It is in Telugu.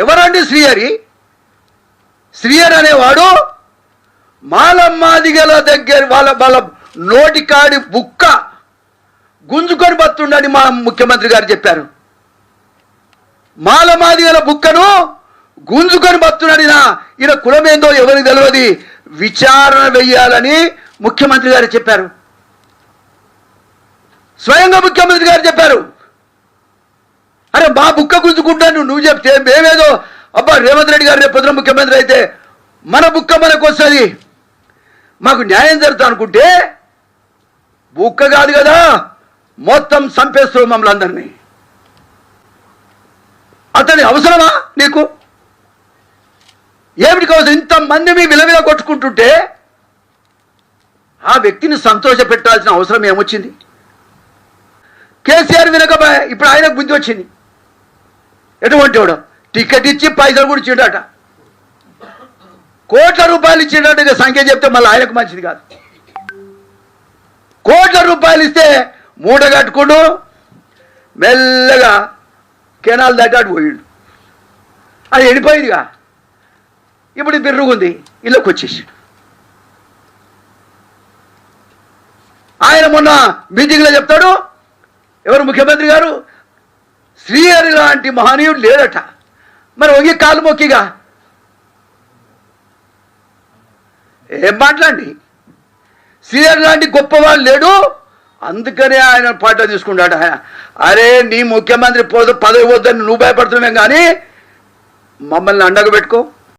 ఎవరండి శ్రీహరి? శ్రీహరి అనేవాడు మాలమ్మాదిగల దగ్గర వాళ్ళ నోటికాడి బుక్క గుంజుకొని బతుండని మా ముఖ్యమంత్రి గారు చెప్పారు. మాలమాదిగల బుక్కను గుంజుకొని బతున్నాడినా ఈయన కులమేందో ఎవరికి తెలియదు, విచారణ వెయ్యాలని ముఖ్యమంత్రి గారు చెప్పారు. స్వయంగా ముఖ్యమంత్రి గారు చెప్పారు. అరే మా బుక్క గుంజుకుంటాను నువ్వు చెప్తే మేమేదో అబ్బా రేవంత్ రెడ్డి గారు రేపు పొద్దున ముఖ్యమంత్రి అయితే మన బుక్క మనకు వస్తుంది, మాకు న్యాయం జరుగుతా అనుకుంటే బుక్క కాదు కదా, మొత్తం చంపేస్తావు మమ్మల్ని అందరినీ. అతని అవసరమా నీకు? ఏమిటి అవసరం? ఇంతమంది మీ విలవిల కొట్టుకుంటుంటే ఆ వ్యక్తిని సంతోష పెట్టాల్సిన అవసరం ఏమొచ్చింది? కేసీఆర్ వినకపోయా, ఇప్పుడు ఆయనకు బుద్ధి వచ్చింది. ఎటువంటి వాడు టికెట్ ఇచ్చి పైసలు కూడా ఇచ్చిండట, కోట్ల రూపాయలు ఇచ్చిండట. ఇక సంఖ్య చెప్తే మళ్ళీ ఆయనకు మంచిది కాదు. కోట్ల రూపాయలు ఇస్తే మూట కట్టుకుంటూ మెల్లగా కెనాల్ దాటాడు పోయిండు. అది వెళ్ళిపోయిందిగా, ఇప్పుడు బిర్రుగుంది, ఇళ్ళకి వచ్చేసాడు. ఆయన మొన్న మీటింగ్లో చెప్తాడు, ఎవరు ముఖ్యమంత్రి గారు, శ్రీహరి లాంటి మహనీయుడు లేడట. మరి ఒంగి కాలు మొక్కిగా ఏం మాట్లాడి, శ్రీహరి లాంటి గొప్పవాళ్ళు లేడు, అందుకనే ఆయన పాట తీసుకుంటాడు. అరే నీ ముఖ్యమంత్రి పదవి వద్దని నువ్వు భయపడుతున్నావు కానీ మమ్మల్ని అండగా పెట్టుకో.